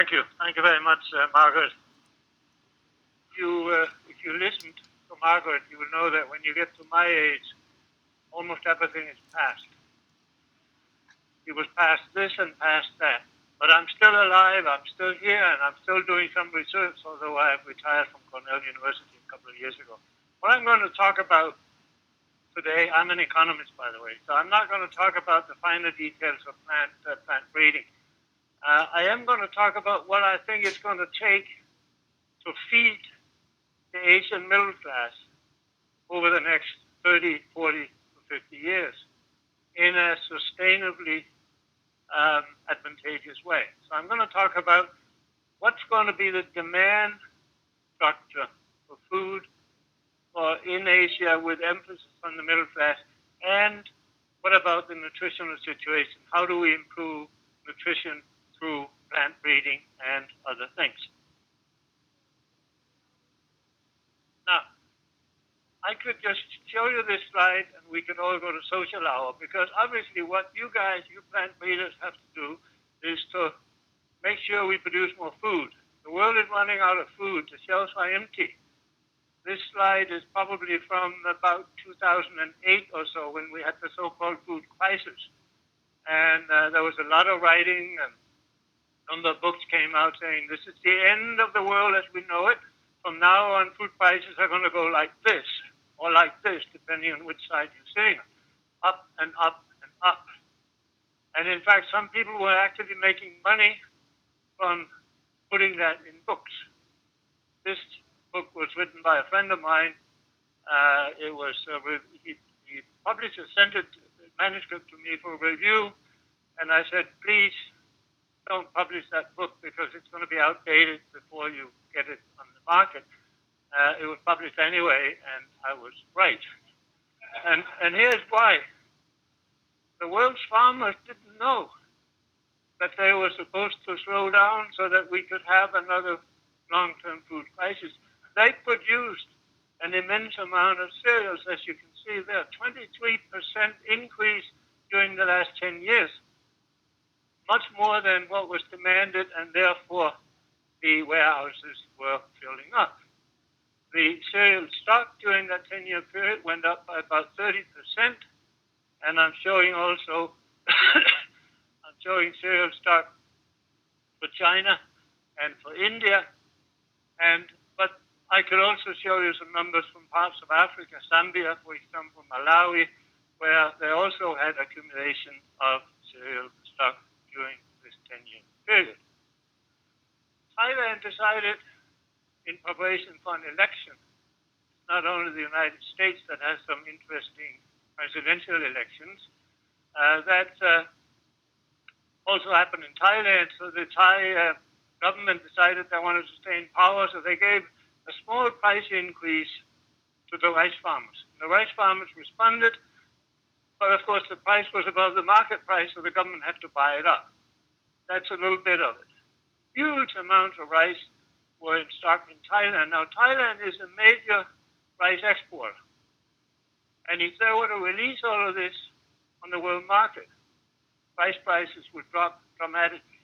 Thank you. Thank you very much, Margaret. If you listened to Margaret, you will know that when you get to my age, almost everything is past. It was past this and past that. But I'm still alive, I'm still here, and I'm still doing some research, although I have retired from Cornell University a couple of years ago. What I'm going to talk about today, I'm an economist, by the way, so I'm not going to talk about the finer details of plant breeding. I am going to talk about what I think it's going to take to feed the Asian middle class over the next 30, 40, 50 years in a sustainably advantageous way. So I'm going to talk about what's going to be the demand structure for food in Asia with emphasis on the middle class, and what about the nutritional situation? How do we improve nutrition through plant breeding and other things? Now, I could just show you this slide and we could all go to social hour, because obviously what you guys, you plant breeders, have to do is to make sure we produce more food. The world is running out of food. The shelves are empty. This slide is probably from about 2008 or so, when we had the so-called food crisis. And there was a lot of writing, and a number of books came out saying this is the end of the world as we know it. From now on, food prices are going to go like this, or like this, depending on which side you're sitting on, up and up and up. And in fact, some people were actually making money from putting that in books. This book was written by a friend of mine. He published it, sent it, the manuscript to me for review, and I said, please don't publish that book because it's going to be outdated before you get it on the market. It was published anyway, and I was right. And here's why. The world's farmers didn't know that they were supposed to slow down so that we could have another long-term food crisis. They produced an immense amount of cereals, as you can see there, 23% increase during the last 10 years, much more than what was demanded, and therefore the warehouses were filling up. The cereal stock during that 10-year period went up by about 30%, and I'm showing also, I'm showing cereal stock for China and for India, but I could also show you some numbers from parts of Africa, Zambia, for example, Malawi, where they also had accumulation of cereal stock during this 10-year period. Thailand decided, in preparation for an election, it's not only the United States that has some interesting presidential elections, that also happened in Thailand. So the Thai government decided they wanted to stay in power, so they gave a small price increase to the rice farmers. The rice farmers responded, but of course the price was above the market price, so the government had to buy it up. That's a little bit of it. Huge amounts of rice were in stock in Thailand. Now, Thailand is a major rice exporter. And if they were to release all of this on the world market, rice prices would drop dramatically.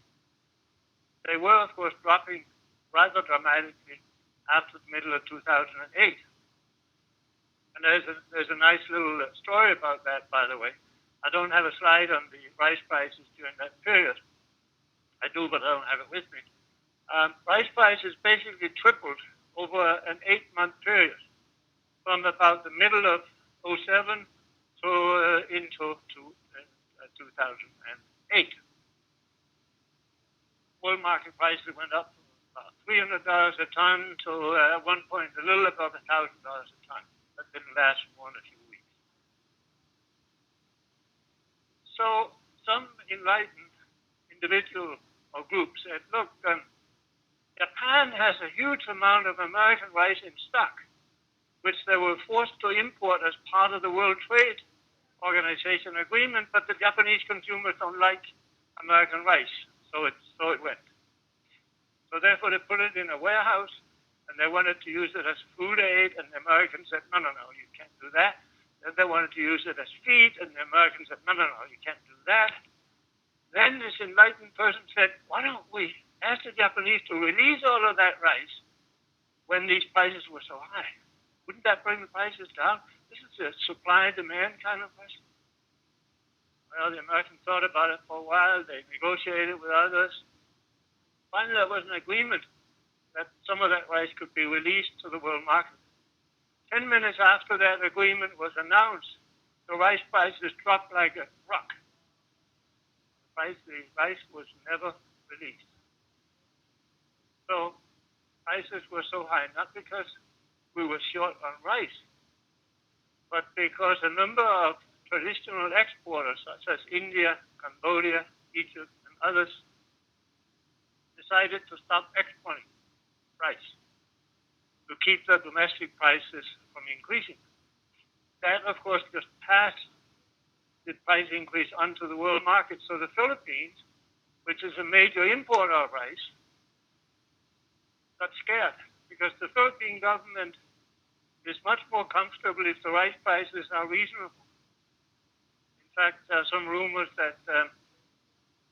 They were, of course, dropping rather dramatically after the middle of 2008. And there's a nice little story about that, by the way. I don't have a slide on the rice prices during that period. I do, but I don't have it with me. Rice prices basically tripled over an 8-month period, from about the middle of 2007 to into 2008. World market prices went up from about $300 a ton to at one point a little above $1,000 a ton. That didn't last more than a few weeks. So some enlightened individual or group said, look, Japan has a huge amount of American rice in stock, which they were forced to import as part of the World Trade Organization agreement, but the Japanese consumers don't like American rice, so it went. So therefore they put it in a warehouse, and they wanted to use it as food aid, and the Americans said, no, you can't do that. Then they wanted to use it as feed, and the Americans said, no, you can't do that. Then this enlightened person said, why don't we asked the Japanese to release all of that rice when these prices were so high. Wouldn't that bring the prices down? This is a supply-demand kind of question. Well, the Americans thought about it for a while. They negotiated with others. Finally, there was an agreement that some of that rice could be released to the world market. 10 minutes after that agreement was announced, the rice prices dropped like a rock. The rice was never released. So prices were so high, not because we were short on rice, but because a number of traditional exporters, such as India, Cambodia, Egypt, and others, decided to stop exporting rice to keep the domestic prices from increasing. That, of course, just passed the price increase onto the world market. So the Philippines, which is a major importer of rice, got scared because the Philippine government is much more comfortable if the rice prices are reasonable. In fact, there are some rumors that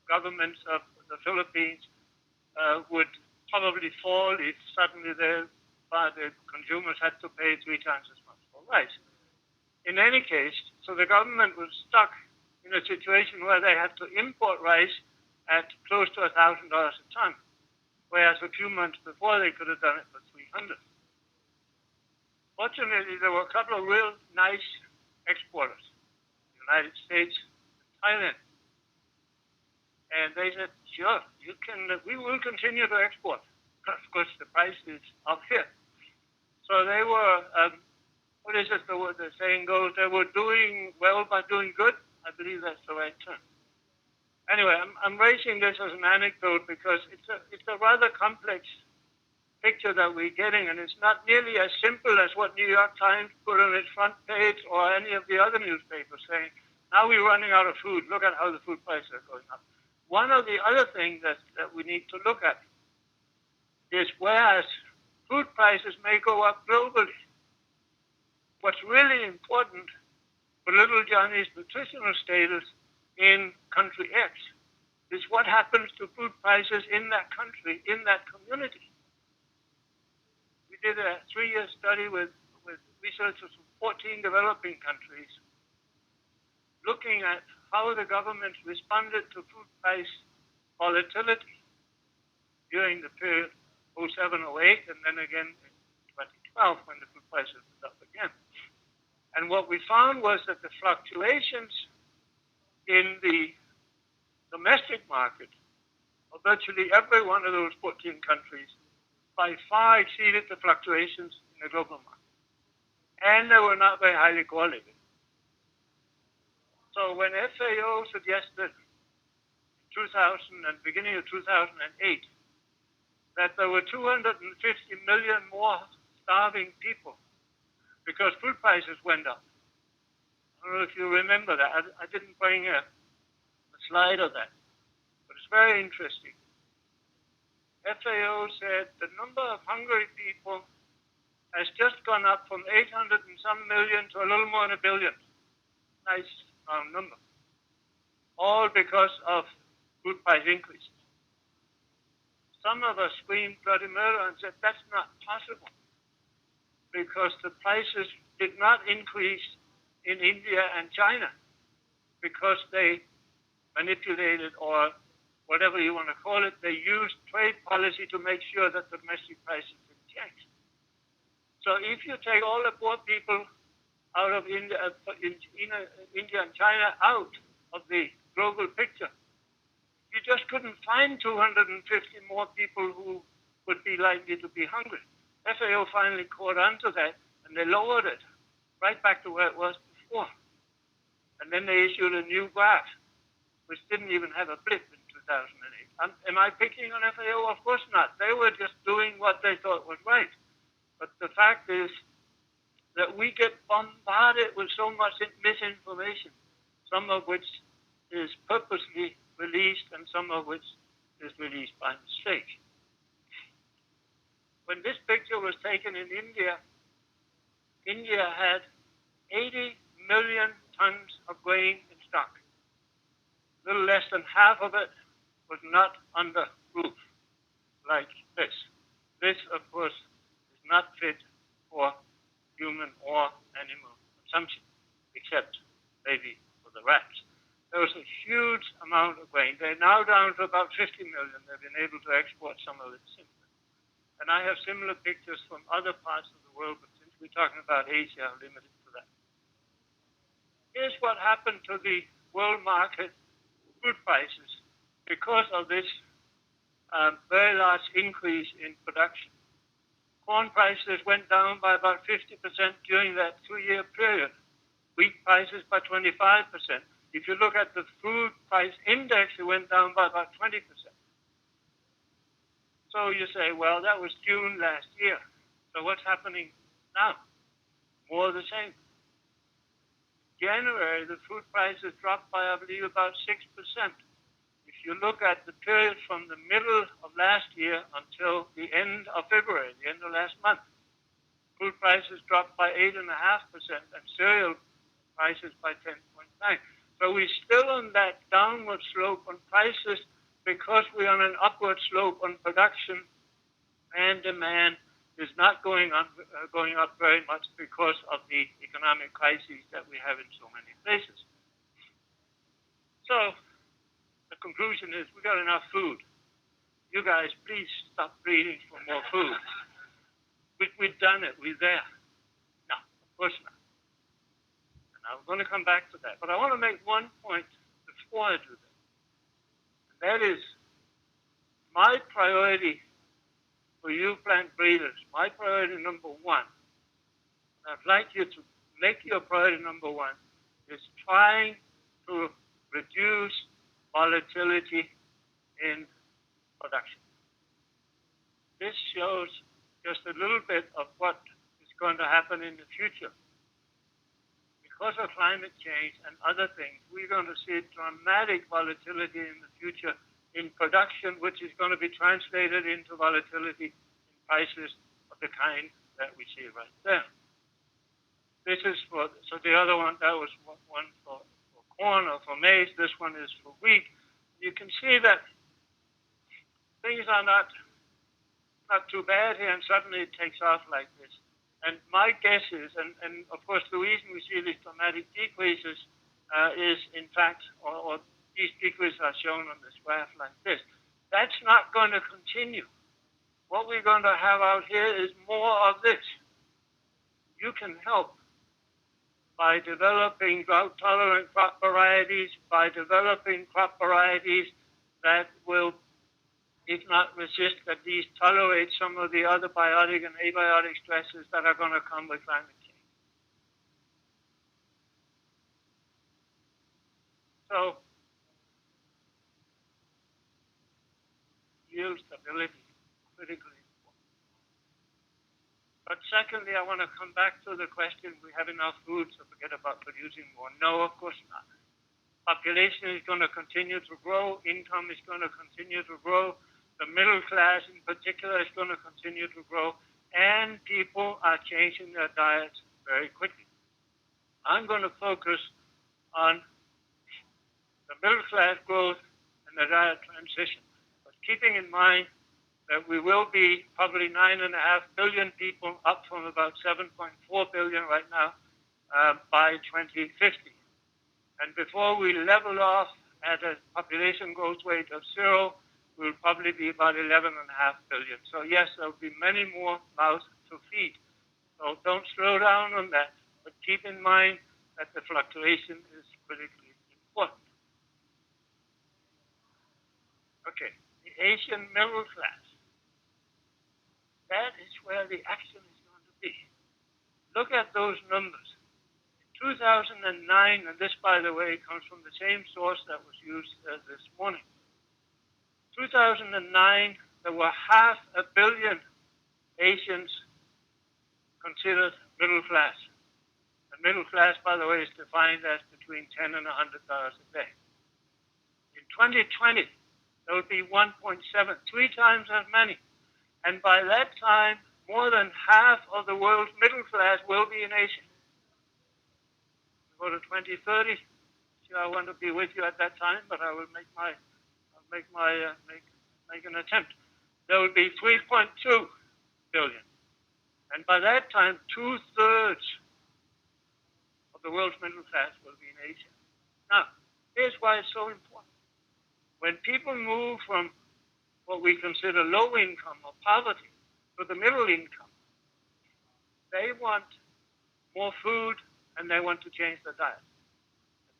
governments of the Philippines would probably fall if suddenly the consumers had to pay 3 times as much for rice. In any case, so the government was stuck in a situation where they had to import rice at close to $1,000 a ton, whereas a few months before they could have done it for 300. Fortunately, there were a couple of real nice exporters, the United States and Thailand. And they said, sure, we will continue to export. Of course, the price is up here. So they were, what is it, the saying goes, they were doing well by doing good. I believe that's the right term. Anyway, I'm raising this as an anecdote because it's a rather complex picture that we're getting, and it's not nearly as simple as what New York Times put on its front page or any of the other newspapers saying, now we're running out of food. Look at how the food prices are going up. One of the other things that we need to look at is whereas food prices may go up globally, what's really important for little Johnny's nutritional status in country X is what happens to food prices in that country, in that community. We did a 3-year study with researchers from 14 developing countries looking at how the governments responded to food price volatility during the period 07, 08, and then again in 2012 when the food prices went up again. And what we found was that the fluctuations in the domestic market of virtually every one of those 14 countries by far exceeded the fluctuations in the global market. And they were not very highly correlated. So when FAO suggested in 2000 and beginning of 2008 that there were 250 million more starving people because food prices went up. I don't know if you remember that. I didn't bring a slide of that, but it's very interesting. FAO said the number of hungry people has just gone up from 800 and some million to a little more than 1 billion. Nice round number. All because of food price increases. Some of us screamed bloody murder and said that's not possible because the prices did not increase in India and China because they manipulated or whatever you want to call it, they used trade policy to make sure that the domestic prices didn't change. So if you take all the poor people out of India and China out of the global picture, you just couldn't find 250 more people who would be likely to be hungry. FAO finally caught on to that, and they lowered it right back to where it was before. And then they issued a new graph, which didn't even have a blip in 2008. Am I picking on FAO? Of course not. They were just doing what they thought was right. But the fact is that we get bombarded with so much misinformation, some of which is purposely released and some of which is released by mistake. When this picture was taken in India, India had 80 million tons of grain in stock. A little less than half of it was not under roof. like this. This, of course, is not fit for human or animal consumption, except maybe for the rats. There was a huge amount of grain. They're now down to about 50 million. They've been able to export some of it since then. And I have similar pictures from other parts of the world, but since we're talking about Asia, I'm limited to that. Here's what happened to the world market food prices because of this very large increase in production. Corn prices went down by about 50% during that 2-year period. Wheat prices by 25%. If you look at the food price index, it went down by about 20%. So you say, well, that was June last year. So what's happening now? More of the same. January, the food prices dropped by, I believe, about 6%. If you look at the period from the middle of last year until the end of February, the end of last month, food prices dropped by 8.5% and cereal prices by 10.9%. So we're still on that downward slope on prices because we're on an upward slope on production, and demand is not going up very much because of the economic crises that we have in so many places. So the conclusion is we got enough food. You guys, please stop breeding for more food. We've done it. We're there. No, of course not. And I'm going to come back to that. But I want to make one point before I do that. And that is my priority for you plant breeders, my priority number one, and I'd like you to make your priority number one, is trying to reduce volatility in production. This shows just a little bit of what is going to happen in the future. Because of climate change and other things, we're going to see dramatic volatility in the future in production, which is going to be translated into volatility in prices of the kind that we see right there. This is for, so the other one, that was one for corn or for maize. This one is for wheat. You can see that things are not too bad here, and suddenly it takes off like this. And my guess is, and of course the reason we see these dramatic decreases is in fact, or these decreases are shown on this graph like this. That's not going to continue. What we're going to have out here is more of this. You can help by developing drought-tolerant crop varieties, by developing crop varieties that will, if not resist, at least tolerate some of the other biotic and abiotic stresses that are going to come with climate change. So, yield stability, critically important. But secondly, I want to come back to the question, we have enough food, so forget about producing more. No, of course not. Population is going to continue to grow. Income is going to continue to grow. The middle class in particular is going to continue to grow. And people are changing their diets very quickly. I'm going to focus on the middle class growth and the diet transition. But keeping in mind that we will be probably 9.5 billion people, up from about 7.4 billion right now, by 2050. And before we level off at a population growth rate of 0, we'll probably be about 11.5 billion. So yes, there'll be many more mouths to feed. So don't slow down on that, but keep in mind that the fluctuation is critically important. Okay, the Asian middle class. That is where the action is going to be. Look at those numbers. In 2009, and this, by the way, comes from the same source that was used this morning. 2009, there were 500 million Asians considered middle class. And middle class, by the way, is defined as between $10 and $100 a day. In 2020, there will be 1.7, 3 times as many. And by that time, more than half of the world's middle class will be in Asia. Go to 2030. Sure, I want to be with you at that time, but I will make an attempt. there will be 3.2 billion. And by that time, 2/3 of the world's middle class will be in Asia. Now, here's why it's so important. When people move from what we consider low income or poverty to the middle income, they want more food and they want to change their diet.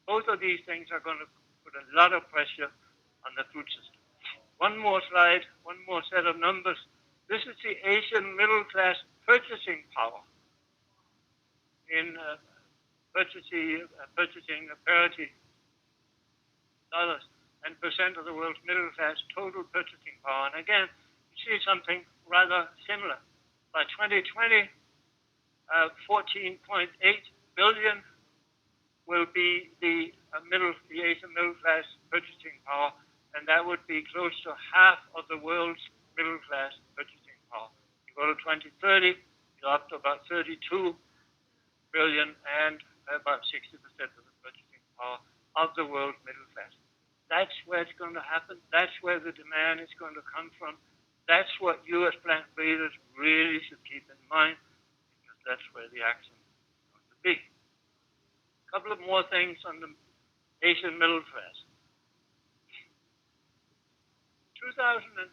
Both of these things are going to put a lot of pressure on the food system. One more slide, one more set of numbers. This is the Asian middle class purchasing power in purchasing parity dollars and percent of the world's middle class total purchasing power. And again, you see something rather similar. By 2020, 14.8 billion will be the Asian middle class purchasing power, and that would be close to half of the world's middle class purchasing power. You go to 2030, you're up to about 32 billion and about 60% of the purchasing power of the world's middle class. That's where it's going to happen. That's where the demand is going to come from. That's what you as plant breeders really should keep in mind, because that's where the action is going to be. A couple of more things on the Asian middle class. 2009,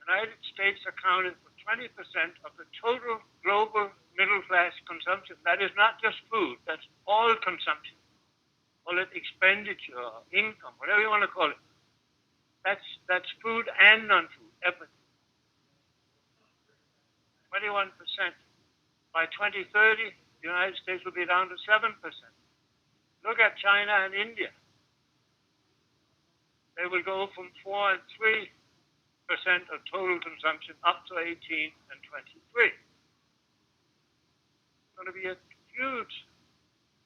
the United States accounted for 20% of the total global middle class consumption. That is not just food, that's all consumption. Call it expenditure, income, whatever you want to call it. That's food and non-food, everything. 21%. By 2030, the United States will be down to 7%. Look at China and India. They will go from 4 and 3% of total consumption up to 18 and 23. It's going to be a huge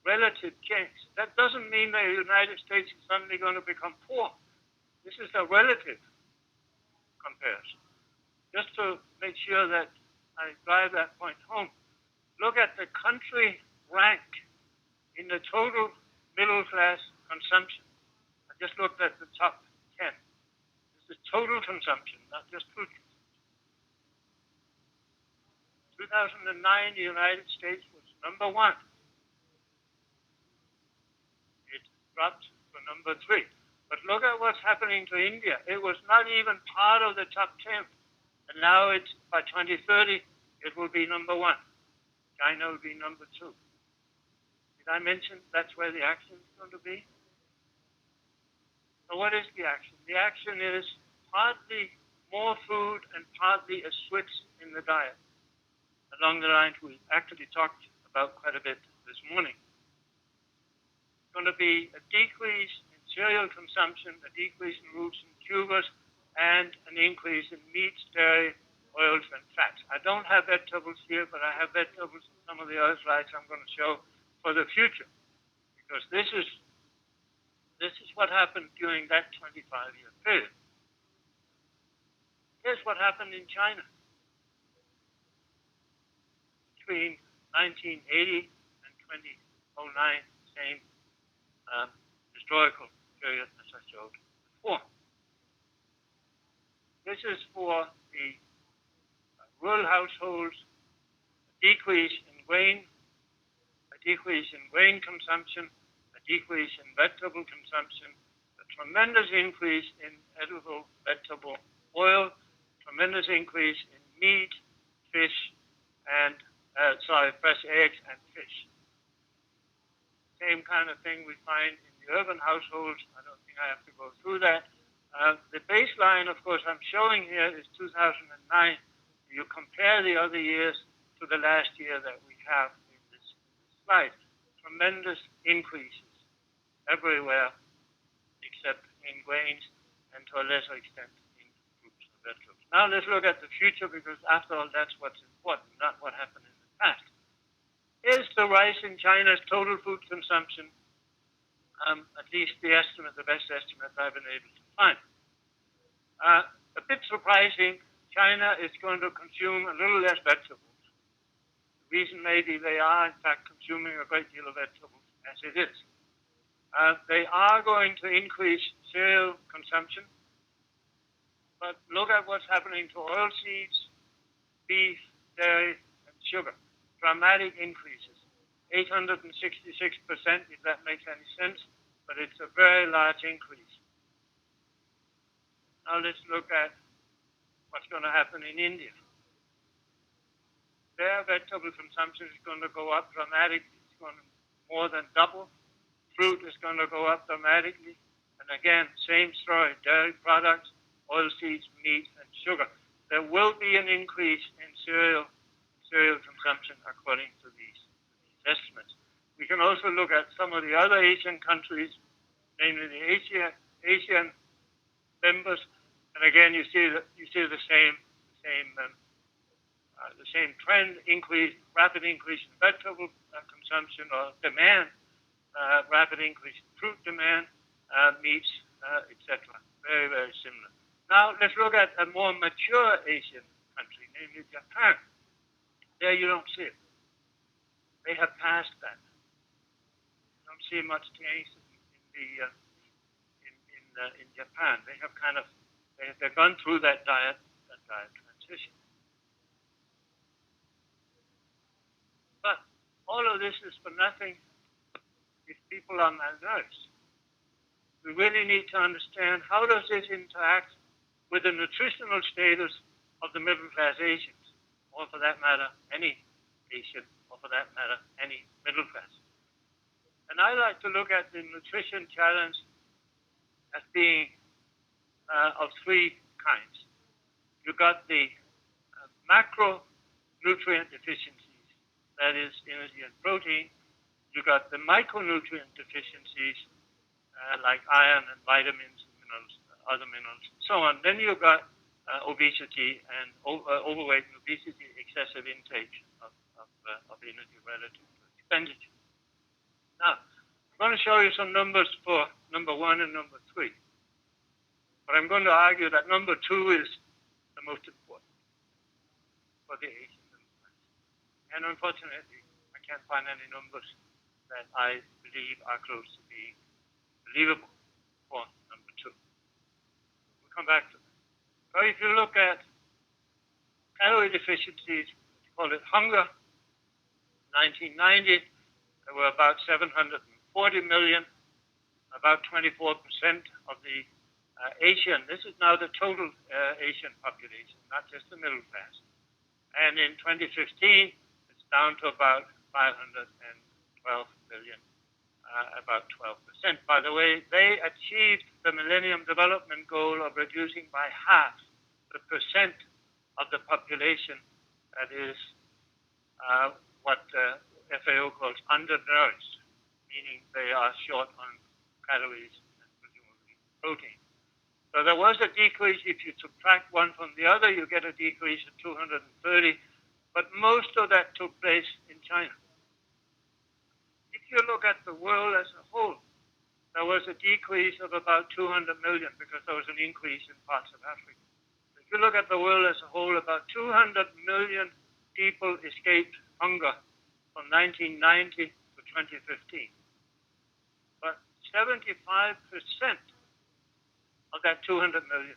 relative change. That doesn't mean that the United States is suddenly going to become poor. This is a relative comparison. Just to make sure that I drive that point home, look at the country rank in the total middle class consumption. I just looked at the top 10. This is total consumption, not just food consumption. 2009, the United States was number 1. It dropped to number 3. But look at what's happening to India. It was not even part of the top 10. And now it's, by 2030, it will be number 1. China will be number 2. Did I mention that's where the action is going to be? So what is the action? The action is partly more food and partly a switch in the diet, along the lines we actually talked about quite a bit this morning. It's going to be a decrease in cereal consumption, a decrease in roots and tubers, and an increase in meats, dairy, oils, and fats. I don't have vegetables here, but I have vegetables in some of the other slides I'm going to show for the future, because this is what happened during that 25-year period. Here's what happened in China between 1980 and 2009, same historical period as I showed before. This is for the rural households, a decrease in grain consumption, a decrease in vegetable consumption, a tremendous increase in edible vegetable oil, tremendous increase in meat, fish, and fresh eggs and fish. Same kind of thing we find in the urban households. I don't think I have to go through that. The baseline, of course, I'm showing here is 2009. You compare the other years to the last year that we have in this slide. Tremendous increases everywhere except in grains and to a lesser extent in fruits and vegetables. Now let's look at the future, because after all, that's what's important, not what happened in the past. Here's the rise in China's total food consumption, at least the best estimate I've been able to find. A bit surprising, China is going to consume a little less vegetables. The reason maybe they are, in fact, consuming a great deal of vegetables as it is. They are going to increase cereal consumption. But look at what's happening to oilseeds, beef, dairy, and sugar. Dramatic increases. 866%, if that makes any sense, but it's a very large increase. Now let's look at what's going to happen in India. Their vegetable consumption is going to go up dramatically. It's going to more than double. Fruit is going to go up dramatically. And again, same story, dairy products, oilseeds, meat, and sugar. There will be an increase in cereal consumption according to these estimates. We can also look at some of the other Asian countries, namely the Asian members, and again you see the same trend: rapid increase in vegetable consumption or demand, rapid increase in fruit demand, meats, etc. Very, very similar. Now let's look at a more mature Asian country, namely Japan. There you don't see it. They have passed that. You don't see much change in Japan. They have they've gone through that diet transition. But all of this is for nothing if people are malnourished. We really need to understand how does this interact with the nutritional status of the middle-class Asians, or for that matter, any Asian, or for that matter, any middle class. And I like to look at the nutrition challenge as being of three kinds. You got the macronutrient deficiencies, that is energy and protein. You got the micronutrient deficiencies, like iron and vitamins and minerals, other minerals, and so on. Then you got obesity and overweight and obesity, excessive intake of energy relative to expenditure. Now, I'm going to show you some numbers for number 1 and number 3. But I'm going to argue that number 2 is the most important for the Asian middle class. And unfortunately, I can't find any numbers that I believe are close to being believable for number 2. We'll come back to that. So if you look at calorie deficiencies, we call it hunger. 1990, there were about 740 million, about 24% of the Asian. This is now the total Asian population, not just the middle class. And in 2015, it's down to about 512 million, about 12%. By the way, they achieved the Millennium Development Goal of reducing by half the percent of the population that is what FAO calls undernourished, meaning they are short on calories and presumably protein. So there was a decrease. If you subtract one from the other, you get a decrease of 230, but most of that took place in China. If you look at the world as a whole, there was a decrease of about 200 million because there was an increase in parts of Africa. If you look at the world as a whole, about 200 million people escaped hunger from 1990 to 2015. But 75% of that 200 million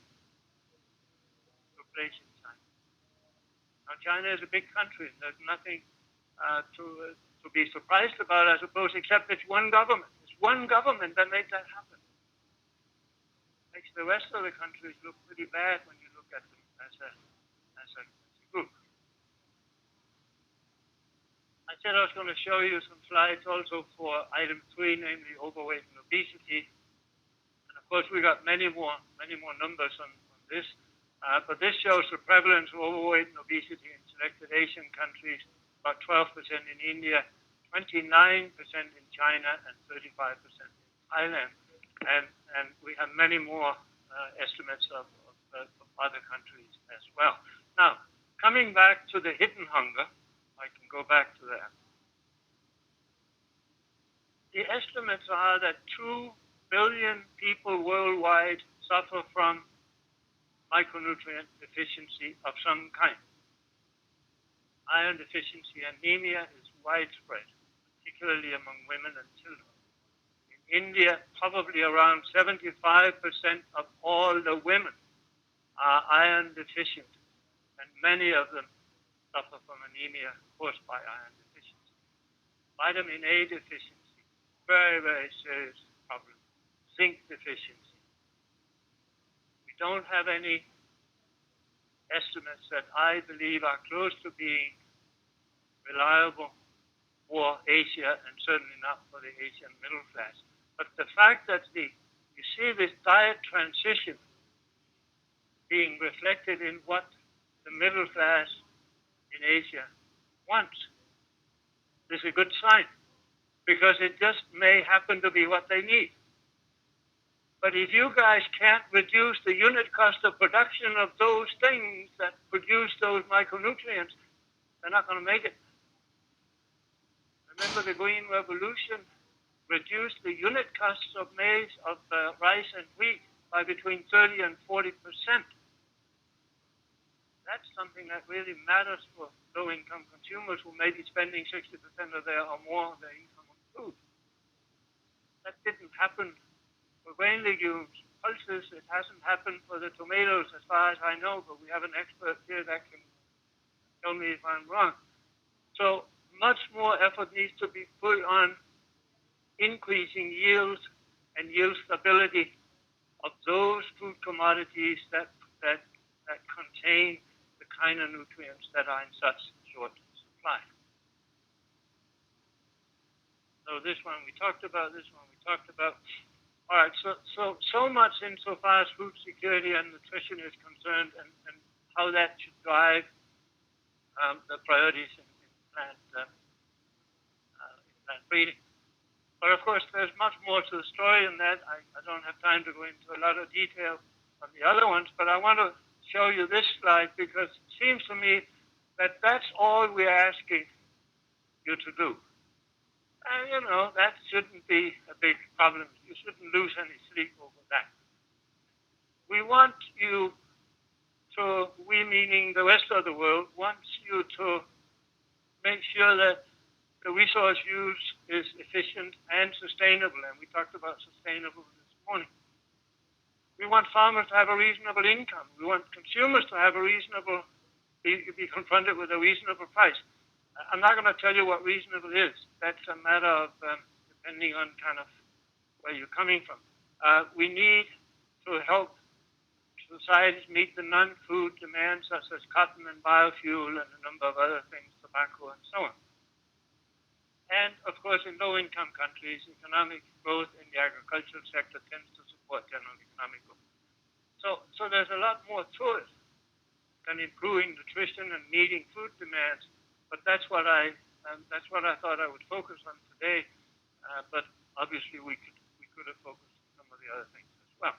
took place in China. Now, China is a big country. There's nothing to be surprised about, I suppose, except it's one government. It's one government that made that happen. Makes the rest of the countries look pretty bad when you look at them as a group. I said I was going to show you some slides also for item 3, namely overweight and obesity. And of course, we got many more numbers on this. But this shows the prevalence of overweight and obesity in selected Asian countries, about 12% in India, 29% in China, and 35% in Thailand. And we have many more estimates of other countries as well. Now, coming back to the hidden hunger, I can go back to that. The estimates are that 2 billion people worldwide suffer from micronutrient deficiency of some kind. Iron deficiency anemia is widespread, particularly among women and children. In India, probably around 75% of all the women are iron deficient, and many of them suffer from anemia caused by iron deficiency. Vitamin A deficiency, very, very serious problem. Zinc deficiency. We don't have any estimates that I believe are close to being reliable for Asia, and certainly not for the Asian middle class. But the fact that you see this diet transition being reflected in what the middle class in Asia wants is a good sign, because it just may happen to be what they need. But if you guys can't reduce the unit cost of production of those things that produce those micronutrients, they're not going to make it. Remember, the Green Revolution reduced the unit costs of maize, of rice and wheat by between 30 and 40%. That's something that really matters for low-income consumers who may be spending 60% of their or more of their income on food. That didn't happen for grain legumes, pulses. It hasn't happened for the tomatoes, as far as I know, but we have an expert here that can tell me if I'm wrong. So much more effort needs to be put on increasing yields and yield stability of those food commodities that contain the kind of nutrients that are in such short supply. So this one we talked about, this one we talked about. All right, so much insofar as food security and nutrition is concerned, and how that should drive the priorities in plant breeding. But of course, there's much more to the story than that. I don't have time to go into a lot of detail on the other ones, but I want to show you this slide because it seems to me that that's all we're asking you to do. And, you know, that shouldn't be a big problem. You shouldn't lose any sleep over that. We want you to, we meaning the rest of the world, wants you to make sure that the resource use is efficient and sustainable. And we talked about sustainable this morning. We want farmers to have a reasonable income. We want consumers to have a reasonable, be confronted with a reasonable price. I'm not going to tell you what reasonable is. That's a matter of depending on kind of where you're coming from. We need to help societies meet the non-food demands such as cotton and biofuel and a number of other things, tobacco and so on. And of course, in low-income countries, economic growth in the agricultural sector tends to support general economic growth. So there's a lot more to it than improving nutrition and meeting food demands. But that's what I thought I would focus on today. But obviously, we could have focused on some of the other things as well.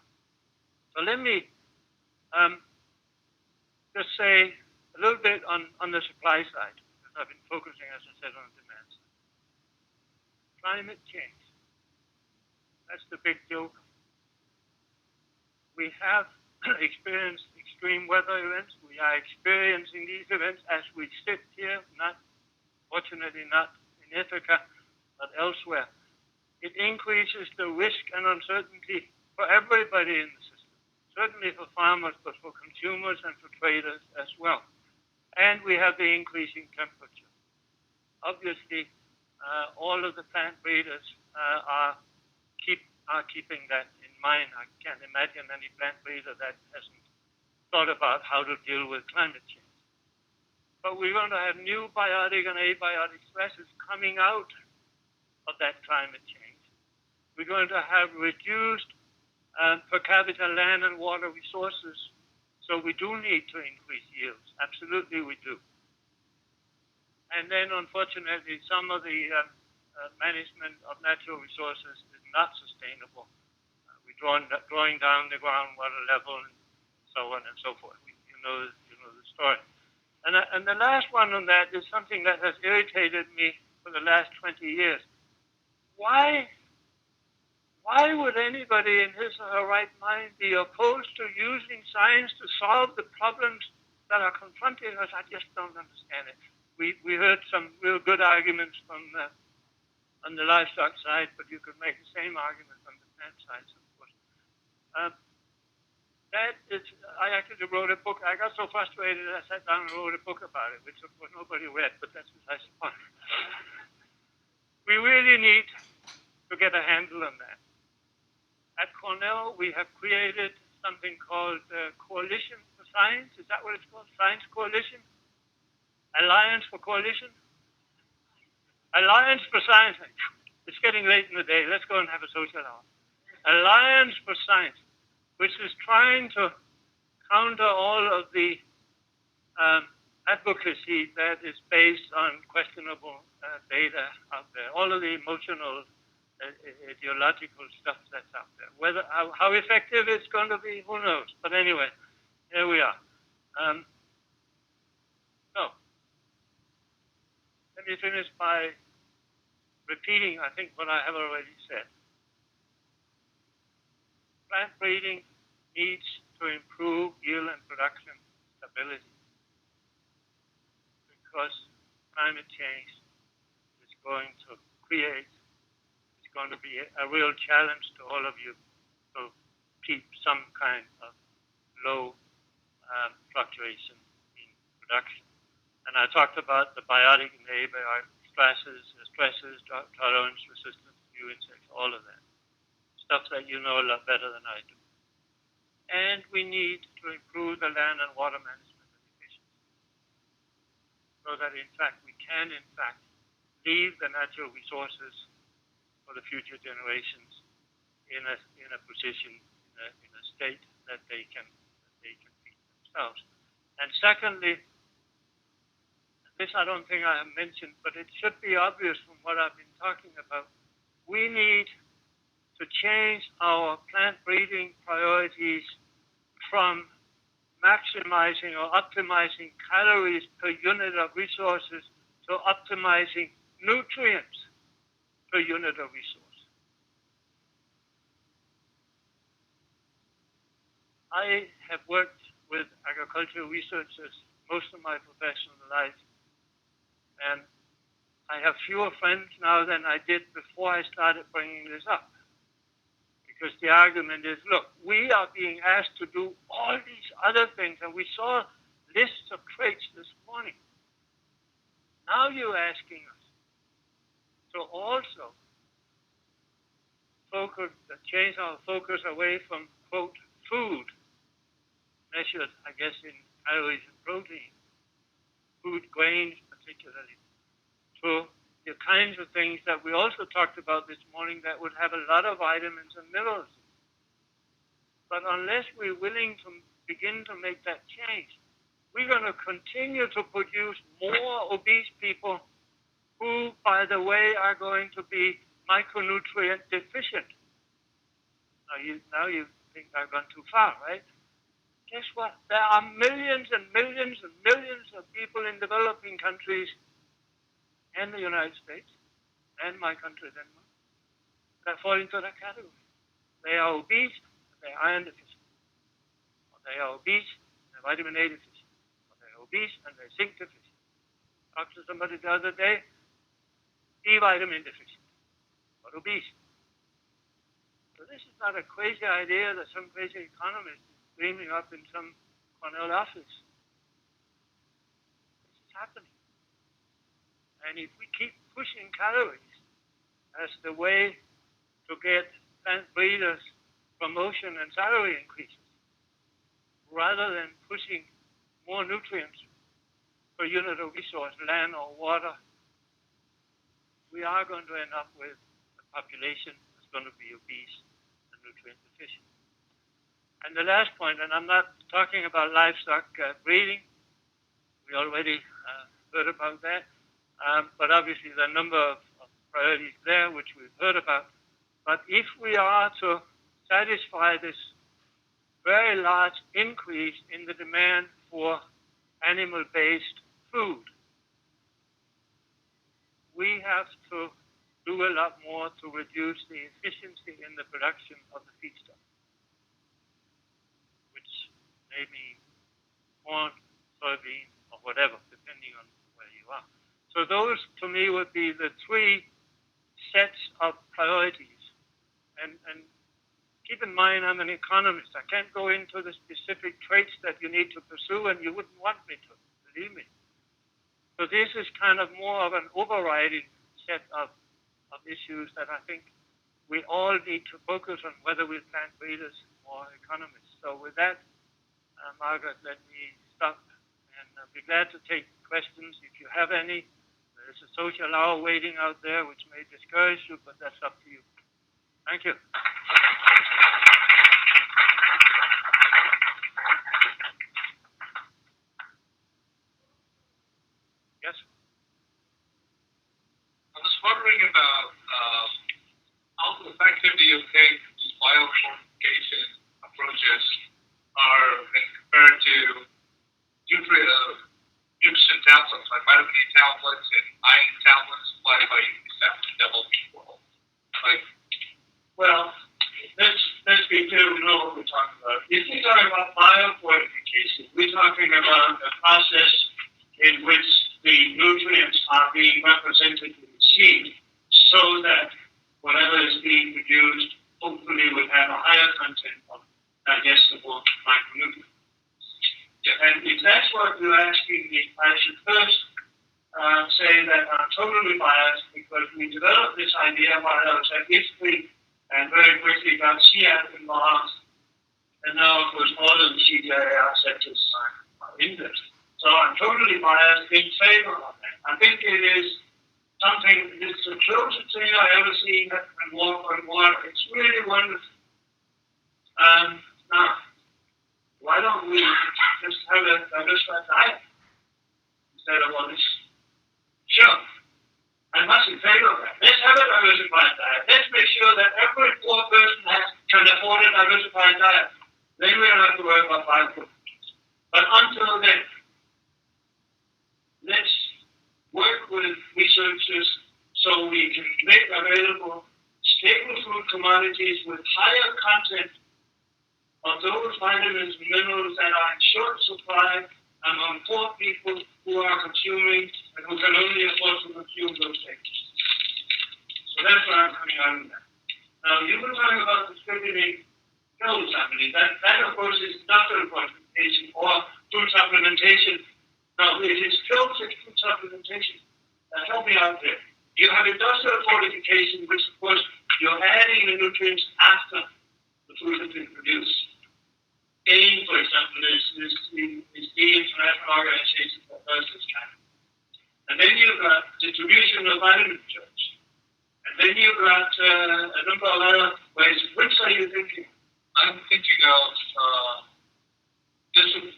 So let me just say a little bit on the supply side, because I've been focusing, as I said, on the demand side. Climate change. That's the big joke. We have experienced extreme weather events. We are experiencing these events as we sit here, fortunately not in Ithaca, but elsewhere. It increases the risk and uncertainty for everybody in the system, certainly for farmers, but for consumers and for traders as well. And we have the increasing temperature. Obviously, all of the plant breeders are keeping that in mind. I can't imagine any plant breeder that hasn't thought about how to deal with climate change. But we're going to have new biotic and abiotic stresses coming out of that climate change. We're going to have reduced per capita land and water resources, so we do need to increase yields. Absolutely we do. And then, unfortunately, some of the management of natural resources is not sustainable. We're drawing down the groundwater level and so on and so forth. You know the story. And the last one on that is something that has irritated me for the last 20 years. Why would anybody in his or her right mind be opposed to using science to solve the problems that are confronting us? I just don't understand it. We heard some real good arguments from on the livestock side, but you could make the same argument on the plant side, of course. That is, I actually wrote a book. I got so frustrated I sat down and wrote a book about it, which of course nobody read, but that's besides the point. We really need to get a handle on that. At Cornell, we have created something called Coalition for Science. Is that what it's called? Science Coalition? Alliance for Coalition? Alliance for Science. It's getting late in the day. Let's go and have a social hour. Alliance for Science, which is trying to counter all of the advocacy that is based on questionable data out there, all of the emotional, ideological stuff that's out there. Whether how effective it's going to be, who knows? But anyway, here we are. So let me finish by repeating, I think, what I have already said. Plant breeding needs to improve yield and production stability because climate change is going to create, it's going to be a real challenge to all of you to keep some kind of low fluctuation in production. And I talked about the biotic and abiotic stresses, tolerance, resistance to new insects, all of that. Stuff that you know a lot better than I do. And we need to improve the land and water management and efficiency so that, in fact, we can, leave the natural resources for the future generations in a position, in a state that they can feed themselves. And secondly, this I don't think I have mentioned, but it should be obvious from what I've been talking about. We need to change our plant breeding priorities from maximizing or optimizing calories per unit of resources to optimizing nutrients per unit of resource. I have worked with agricultural researchers most of my professional life, and I have fewer friends now than I did before I started bringing this up. Because the argument is, look, we are being asked to do all these other things, and we saw lists of traits this morning. Now you're asking us to also change our focus away from, quote, food, measured, I guess, in calories and protein, food grains particularly, to the kinds of things that we also talked about this morning that would have a lot of vitamins and minerals. But unless we're willing to begin to make that change, we're going to continue to produce more obese people who, by the way, are going to be micronutrient deficient. Now you think I've gone too far, right? Guess what? There are millions and millions and millions of people in developing countries and the United States and my country, Denmark, that fall into that category. They are obese, they're iron deficient. Or they are obese, they're vitamin A deficient. Or they're obese and they're zinc deficient. Talked to somebody the other day, D vitamin deficient, but obese. So this is not a crazy idea that some crazy economist is dreaming up in some Cornell office. This is happening. And if we keep pushing calories as the way to get plant breeders promotion and salary increases, rather than pushing more nutrients per unit of resource, land or water, we are going to end up with a population that's going to be obese and nutrient deficient. And the last point, and I'm not talking about livestock breeding, we already heard about that. But obviously there are a number of priorities there which we've heard about. But if we are to satisfy this very large increase in the demand for animal-based food, we have to do a lot more to reduce the efficiency in the production of the feedstuff, which may be corn, soybean, or whatever, depending on where you are. So those, to me, would be the three sets of priorities. And keep in mind I'm an economist. I can't go into the specific traits that you need to pursue, and you wouldn't want me to, believe me. So this is kind of more of an overriding set of issues that I think we all need to focus on, whether we're plant breeders or economists. So with that, Margaret, let me stop, and I'll be glad to take questions if you have any. There's a social hour waiting out there, which may discourage you, but that's up to you. Thank you. Yes? I was wondering about how effective do you think these biofortification approaches are compared to nutrition tablets, like vitamin D tablets and iron tablets supplied by UNICEF to developing world? Well, let's be clear, we know what we're talking about. If we're talking about biofortification, we're talking about a process in which the nutrients are being represented in the seed so that whatever is being produced hopefully will have a higher content of digestible micronutrients. Yeah. And if that's what you're asking me, I should first say that I'm totally biased because we developed this idea while I was at history and very quickly got CF involved, and now, of course, all of the CDIR sectors are in this. So I'm totally biased in favor of that. I think it is something, it's the closest thing I've ever seen that can walk on water. It's really wonderful. Now, why don't we just have a diversified diet instead of all this? Sure. I'm much in favor of that. Let's have a diversified diet. Let's make sure that every poor person can afford a diversified diet. Then we don't have to worry about biofood. But until then, let's work with researchers so we can make available stable food commodities with higher content of those vitamins and minerals that are in short supply among poor people who are consuming and who can only afford to consume those things. So that's where I'm coming out of that. Now, you were talking about distributing pills, I believe. That, of course, is industrial fortification or food supplementation. Now, it is pills and food supplementation. Help me out there. You have industrial fortification, which, of course, you're adding the nutrients after the food has been produced. AIM, for example, is the international organization that does this kind of. And then you've got distribution of vitamin drugs. And then you've got a number of other ways. Which are you thinking? I'm thinking of the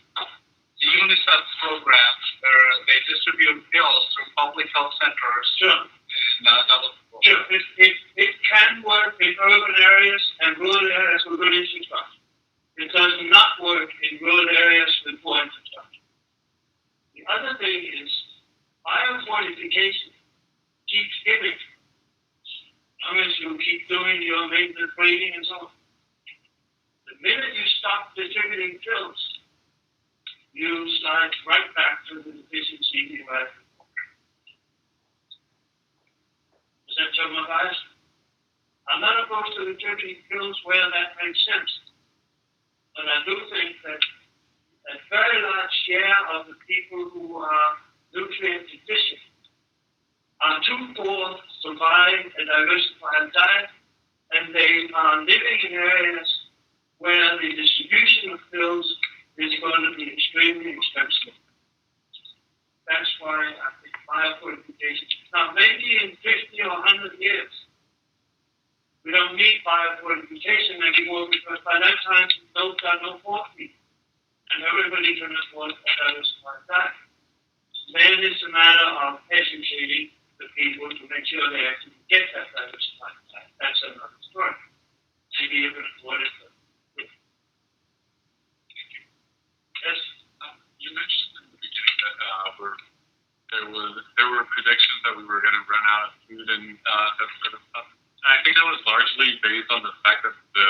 UNICEF program where they distribute pills through public health centers. Sure. In developing world. Sure. It can work in urban areas and rural areas with good infrastructure. It does not work in rural areas with poor infrastructure. The other thing is biofortification keeps giving. As long as you keep doing your maintenance breeding and so on. The minute you stop distributing pills, you slide right back to the deficiency you had before. Does that show my bias? I'm not opposed to distributing pills where that makes sense. But I do think that a very large share of the people who are nutrient deficient are too poor to buy a diversified diet, and they are living in areas where the distribution of pills is going to be extremely expensive. That's why I think biofortification. Now, maybe in 50 or 100 years, we don't need biofortification anymore because by that time, those are no poor people. And everybody can afford a diversified diet. Then it's a matter of educating the people to make sure they actually get that diversified diet. That's another story. Maybe you can afford it. Thank you. Yes? You mentioned in the beginning that there were predictions that we were going to run out of food and that sort of stuff. I think that was largely based on the fact that the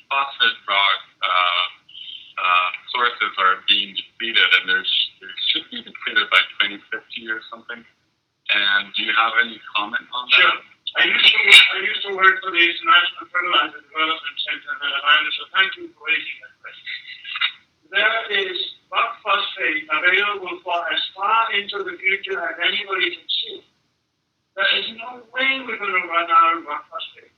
phosphate rock sources are being depleted, and they should be depleted by 2050 or something. And do you have any comment on that? Sure. I used to work for the International Fertilizer Development Center in Atlanta, so thank you for raising that question. There is rock phosphate available for as far into the future as anybody can see. There is no way we're going to run out of rock phosphate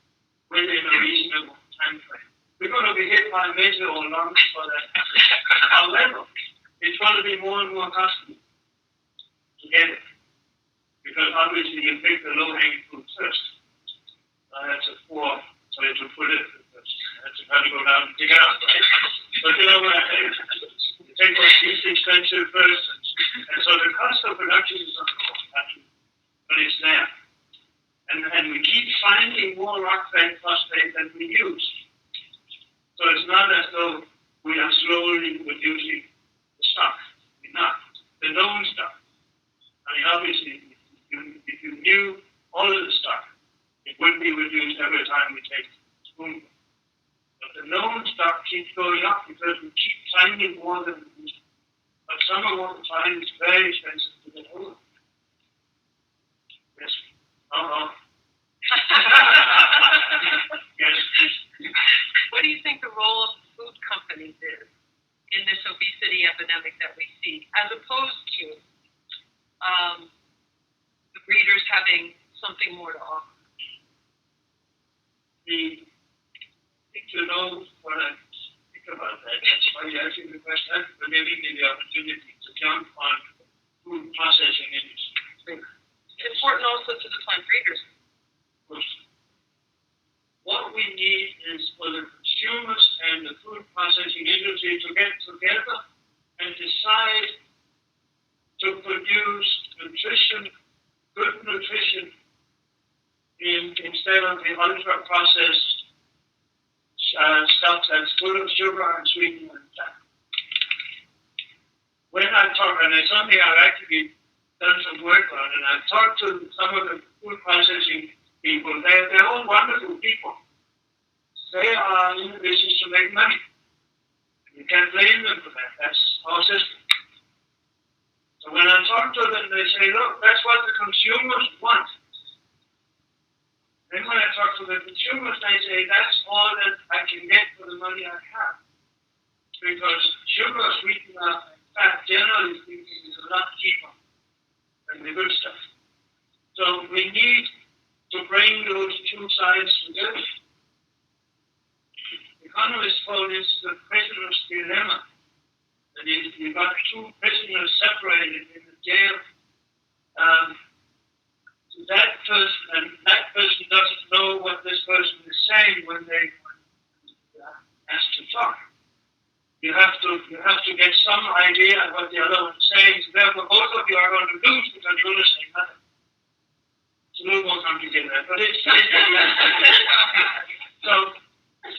within a reasonable time frame. We're going to be hit by major or long for that. However, it's going to be more and more costly to get it. Because obviously you pick the low-hanging fruit first. That's a poor way to put it. That's got to go down and pick it up, right? But you know what I mean? You take what's least expensive first, and so the cost of production is not going, but it's there. And we keep finding more rock phosphate than we use. So it's not as though we are slowly reducing the stock. We're not. The known stuff. I mean, obviously, if you knew all of the stuff, it would be reduced every time we take a spoonful. But the known stuff keeps going up because we keep finding more than we need. But some of what we find is very expensive to get hold of. Yes. Yes. What do you think the role of the food companies is in this obesity epidemic that we see, as opposed to the breeders having something more to offer? I think you know what I think about that. That's why you're asking the question. That's for giving me the opportunity to jump on food processing industry. It's important also to the plant breeders. What we need is for the consumers and the food processing industry to get together and decide to produce good nutrition instead of the ultra-processed stuff that's full of sugar and sweetener and fat. When I talk, and it's something I've actually done some work on, and I've talked to some of the food processing people. They're all wonderful people. They are in the business to make money. You can't blame them for that. That's our system. So when I talk to them, they say, look, that's what the consumers want. Then when I talk to the consumers, they say, that's all that I can get for the money I have. Because sugar, sweetener, and fat, generally speaking, is a lot cheaper than the good stuff. So we need to bring those two sides together. Economists call this the prisoner's dilemma. That is, you've got two prisoners separated in the jail. That person doesn't know what this person is saying when they asked to talk. You have to get some idea of what the other one is saying. So therefore, both of you are going to lose because you're listening nothing. It's a little more complicated, but it's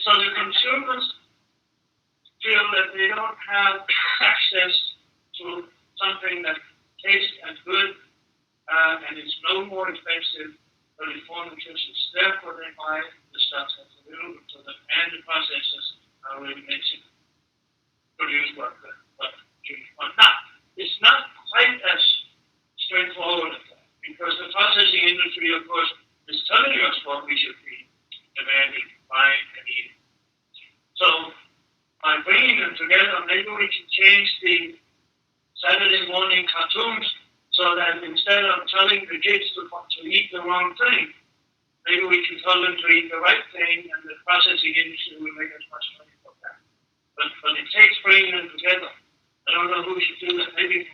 so the consumers feel that they don't have access to something that tastes as good and it's no more expensive, but it's more nutritious. Therefore, they buy the stuff that's available to them, and the processors are really mixing produce what you want. Now, it's not quite as straightforward as that, because the processing industry, of course, is telling us what we should be demanding, buying, and eating. So, by bringing them together, maybe we can change the Saturday morning cartoons so that instead of telling the kids to eat the wrong thing, maybe we can tell them to eat the right thing, and the processing industry will make as much money for that. But it takes bringing them together. I don't know who should do that. Maybe,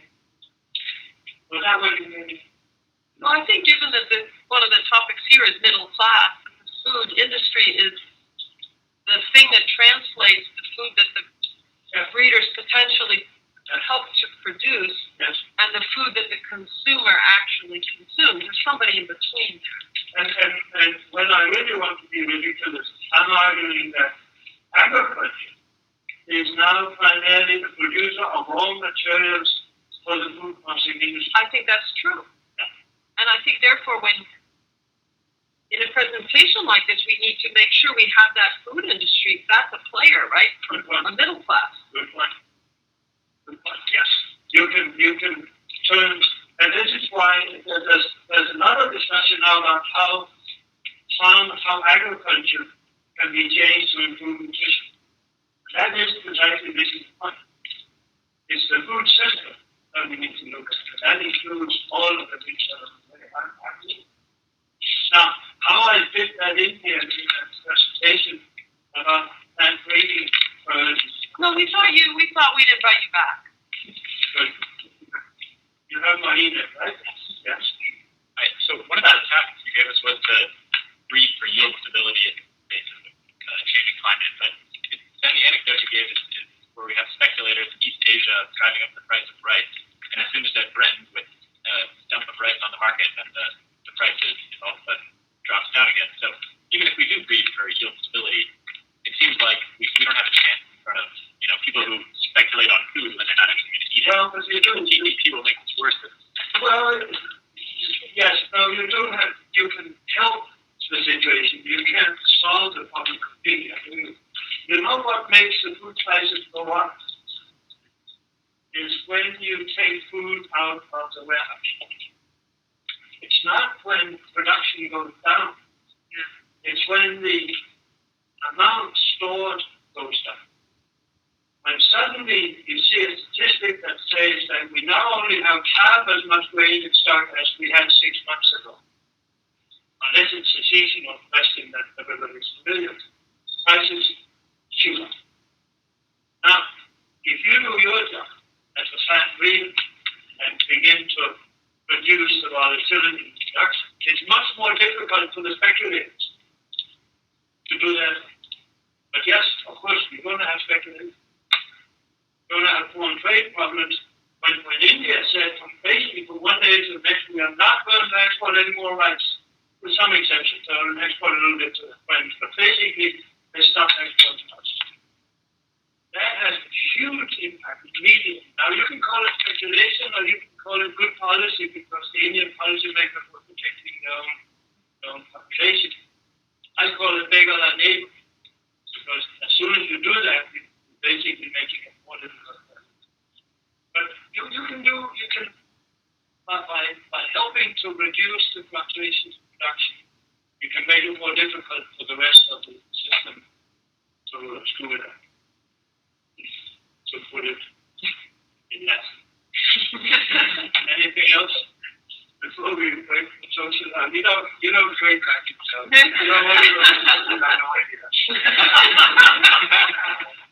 well, that way maybe. Well, I think given that one of the topics here is middle class, the food industry is the thing that translates the food that the breeders potentially help to produce, yes, and the food that the consumer actually consumes. There's somebody in between there. And when I really want to be ridiculous, I'm arguing that agriculture is now primarily the producer of raw materials for the food processing industry. I think that's true. And I think, therefore, when in a presentation like this, we need to make sure we have that food industry. That's a player, right? From a middle class. Good point. Good point. Yes. You can turn, and this is why there's a lot of discussion now about how how agriculture can be changed to improve nutrition. That is precisely this point. It's the food system that we need to look at. That includes all of the things that are happening. Now, how I fit that in here in that presentation about plant breeding No, we thought we'd invite you back. Good. You have my email, right? Yes. Right. So one of the tasks you gave us was to breed for yield stability in the face of changing climate. But then the anecdote you gave is where we have speculators in East Asia driving up the price of rice. And as soon as that threatens with a dump of rice on the market, then the price all of a sudden drops down again. So even if we do breed for yield stability, it seems like we don't have a chance in front of people who speculate on food when they're not actually going to eat it. Well, because you do. TPP will make this worse. Well, yes. No, you can help the situation. You can't solve the problem completely. You know what makes the food prices go up is when you take food out of the warehouse. It's not when production goes down. It's when the amount stored goes down. When suddenly you see a statistic that says that we now only have half as much grain in stock as we had 6 months ago, unless it's a seasonal question that everybody's familiar with, prices shoot up. Now, if you do your job as a plant breeder and begin to reduce the volatility in production, it's much more difficult for the speculators to do that. But yes, of course, we're going to have speculators. We're going to have foreign trade problems. When India said from basically from one day to the next, we are not going to export any more rice, with some exceptions. They'll export a little bit to the French, but basically they stopped exporting rice. That has a huge impact immediately. Now you can call it speculation or you can call it good policy because the Indian policymakers were protecting their own population. I call it beggar thy neighbor because as soon as you do that, you're basically making it more difficult. But by helping to reduce the fluctuations in production, you can make it more difficult for the rest of the system to screw it up. To put it in that. Anything else before we break for social? You don't trade back yourself. You don't want to I have no idea.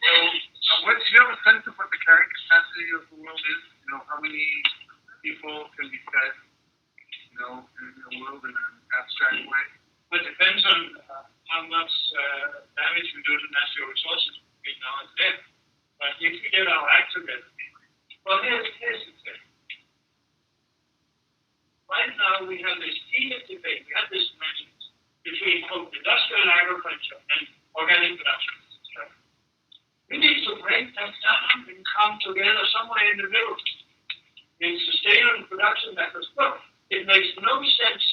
Do you have a sense of what the carrying capacity of the world is? How many people can be fed, in the world in an abstract way? Well, it depends on how much damage we do to natural resources between now and then. But if we get our act together, well, here's the thing. Right now, we have this heated debate. We have this mention between industrial agriculture and organic production. We need to break that down and come together somewhere in the middle in sustainable production methods. Look, it makes no sense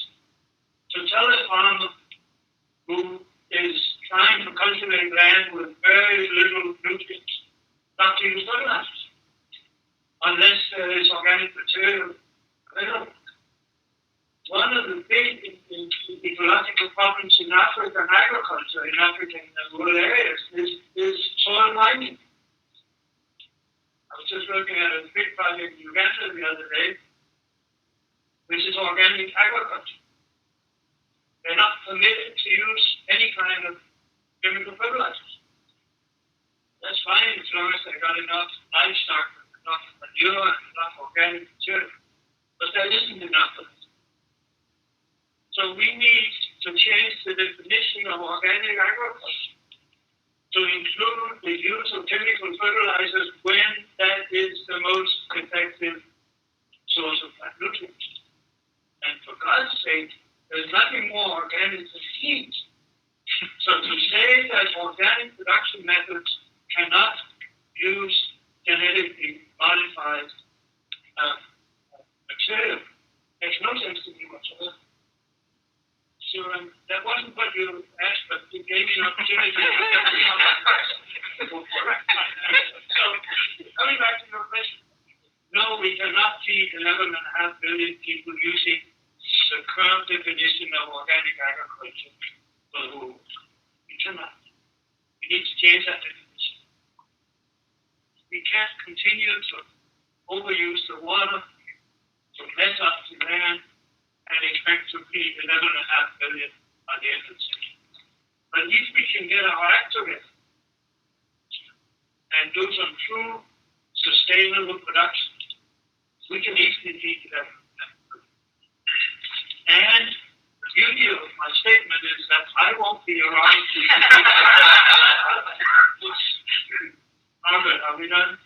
to tell a farmer who is trying to cultivate land with very little nutrients not to use fertilizers unless there is organic material available. One of the big ecological problems in African agriculture, in African rural areas, is soil mining. I was just looking at a big project in Uganda the other day, which is organic agriculture. They're not permitted to use any kind of chemical fertilizers. That's fine as long as they got enough livestock, enough manure, and enough organic material. But there isn't enough of it. So we need to change the definition of organic agriculture to include the use of chemical fertilizers when that is the most effective source of plant nutrients. And for God's sake, there's nothing more organic than heat. So to say that organic production methods cannot use genetically modified material makes no sense to me whatsoever. So that wasn't what you asked, but you gave me an opportunity to go for it. So coming back to your question, no, we cannot feed 11.5 billion people using the current definition of organic agriculture So we need to change that definition. We can't continue to overuse the water, to mess up the land, and expect to feed 11.5 billion by the end of the century. But if we can get our act together and do some true sustainable production, we can easily feed 11.5 billion. And the beauty of my statement is that I won't be around to Margaret, are we done?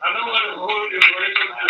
I don't want to hold you away from that.